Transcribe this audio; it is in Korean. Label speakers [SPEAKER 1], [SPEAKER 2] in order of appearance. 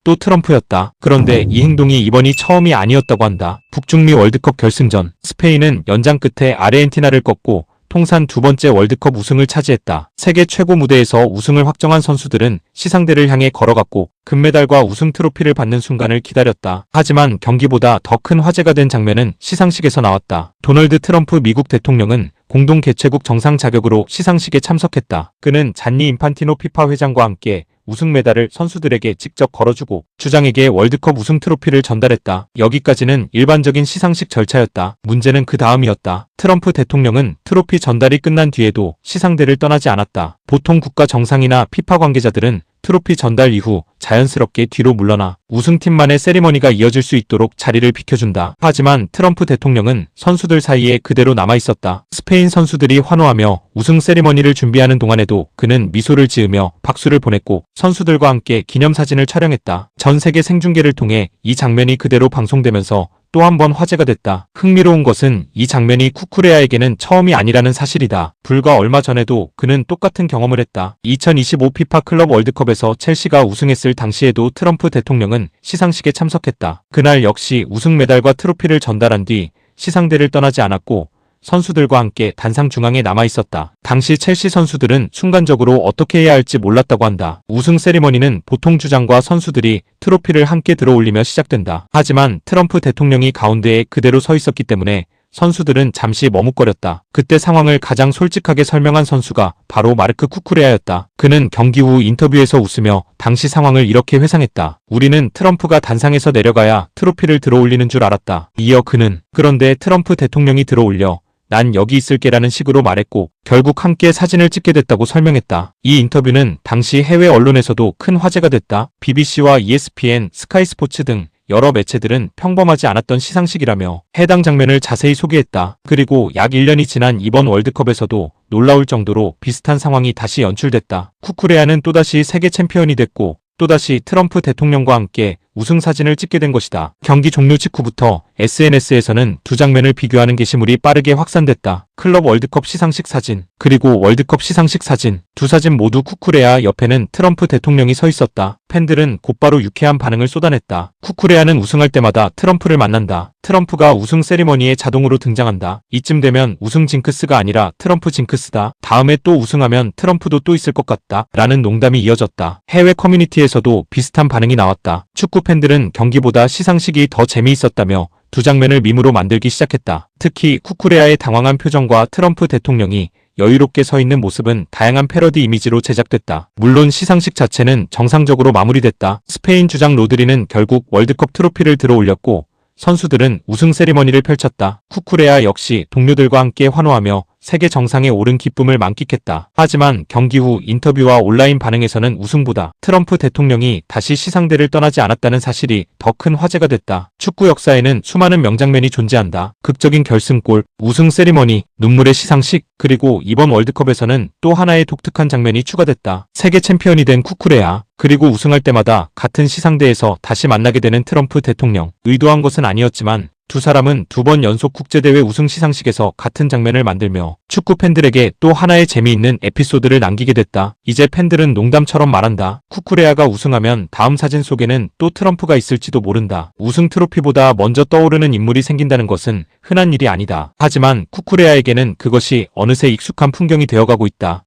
[SPEAKER 1] 또 트럼프였다. 그런데 이 행동이 이번이 처음이 아니었다고 한다. 북중미 월드컵 결승전, 스페인은 연장 끝에 아르헨티나를 꺾고 통산 두 번째 월드컵 우승을 차지했다. 세계 최고 무대에서 우승을 확정한 선수들은 시상대를 향해 걸어갔고 금메달과 우승 트로피를 받는 순간을 기다렸다. 하지만 경기보다 더 큰 화제가 된 장면은 시상식에서 나왔다. 도널드 트럼프 미국 대통령은 공동 개최국 정상 자격으로 시상식에 참석했다. 그는 잔니 인판티노 피파 회장과 함께 우승 메달을 선수들에게 직접 걸어주고 주장에게 월드컵 우승 트로피를 전달했다. 여기까지는 일반적인 시상식 절차였다. 문제는 그 다음이었다. 트럼프 대통령은 트로피 전달이 끝난 뒤에도 시상대를 떠나지 않았다. 보통 국가 정상이나 피파 관계자들은 트로피 전달 이후 자연스럽게 뒤로 물러나 우승팀만의 세리머니가 이어질 수 있도록 자리를 비켜준다. 하지만 트럼프 대통령은 선수들 사이에 그대로 남아있었다. 스페인 선수들이 환호하며 우승 세리머니를 준비하는 동안에도 그는 미소를 지으며 박수를 보냈고 선수들과 함께 기념사진을 촬영했다. 전 세계 생중계를 통해 이 장면이 그대로 방송되면서 또 한 번 화제가 됐다. 흥미로운 것은 이 장면이 쿠쿠레아에게는 처음이 아니라는 사실이다. 불과 얼마 전에도 그는 똑같은 경험을 했다. 2025 피파 클럽 월드컵에서 첼시가 우승했을 당시에도 트럼프 대통령은 시상식에 참석했다. 그날 역시 우승 메달과 트로피를 전달한 뒤 시상대를 떠나지 않았고 선수들과 함께 단상 중앙에 남아있었다. 당시 첼시 선수들은 순간적으로 어떻게 해야 할지 몰랐다고 한다. 우승 세리머니는 보통 주장과 선수들이 트로피를 함께 들어올리며 시작된다. 하지만 트럼프 대통령이 가운데에 그대로 서 있었기 때문에 선수들은 잠시 머뭇거렸다. 그때 상황을 가장 솔직하게 설명한 선수가 바로 마르크 쿠쿠레아였다. 그는 경기 후 인터뷰에서 웃으며 당시 상황을 이렇게 회상했다. 우리는 트럼프가 단상에서 내려가야 트로피를 들어올리는 줄 알았다. 이어 그는 그런데 트럼프 대통령이 들어올려 난 여기 있을게라는 식으로 말했고 결국 함께 사진을 찍게 됐다고 설명했다. 이 인터뷰는 당시 해외 언론에서도 큰 화제가 됐다. BBC와 ESPN, 스카이 스포츠 등 여러 매체들은 평범하지 않았던 시상식이라며 해당 장면을 자세히 소개했다. 그리고 약 1년이 지난 이번 월드컵에서도 놀라울 정도로 비슷한 상황이 다시 연출됐다. 쿠쿠레아는 또다시 세계 챔피언이 됐고 또다시 트럼프 대통령과 함께 우승 사진을 찍게 된 것이다. 경기 종료 직후부터 SNS에서는 두 장면을 비교하는 게시물이 빠르게 확산됐다. 클럽 월드컵 시상식 사진, 그리고 월드컵 시상식 사진. 두 사진 모두 쿠쿠레아 옆에는 트럼프 대통령이 서 있었다. 팬들은 곧바로 유쾌한 반응을 쏟아냈다. 쿠쿠레아는 우승할 때마다 트럼프를 만난다. 트럼프가 우승 세리머니에 자동으로 등장한다. 이쯤 되면 우승 징크스가 아니라 트럼프 징크스다. 다음에 또 우승하면 트럼프도 또 있을 것 같다. 라는 농담이 이어졌다. 해외 커뮤니티에서도 비슷한 반응이 나왔다. 축구 팬들은 경기보다 시상식이 더 재미있었다며 두 장면을 밈으로 만들기 시작했다. 특히 쿠쿠레아의 당황한 표정과 트럼프 대통령이 여유롭게 서 있는 모습은 다양한 패러디 이미지로 제작됐다. 물론 시상식 자체는 정상적으로 마무리됐다. 스페인 주장 로드리는 결국 월드컵 트로피를 들어올렸고 선수들은 우승 세리머니를 펼쳤다. 쿠쿠레아 역시 동료들과 함께 환호하며 세계 정상에 오른 기쁨을 만끽했다. 하지만 경기 후 인터뷰와 온라인 반응에서는 우승보다 트럼프 대통령이 다시 시상대를 떠나지 않았다는 사실이 더 큰 화제가 됐다. 축구 역사에는 수많은 명장면이 존재한다. 극적인 결승골, 우승 세리머니, 눈물의 시상식, 그리고 이번 월드컵에서는 또 하나의 독특한 장면이 추가됐다. 세계 챔피언이 된 쿠쿠레아, 그리고 우승할 때마다 같은 시상대에서 다시 만나게 되는 트럼프 대통령. 의도한 것은 아니었지만 두 사람은 두 번 연속 국제대회 우승 시상식에서 같은 장면을 만들며 축구 팬들에게 또 하나의 재미있는 에피소드를 남기게 됐다. 이제 팬들은 농담처럼 말한다. 쿠쿠레아가 우승하면 다음 사진 속에는 또 트럼프가 있을지도 모른다. 우승 트로피보다 먼저 떠오르는 인물이 생긴다는 것은 흔한 일이 아니다. 하지만 쿠쿠레아에게는 그것이 어느새 익숙한 풍경이 되어가고 있다.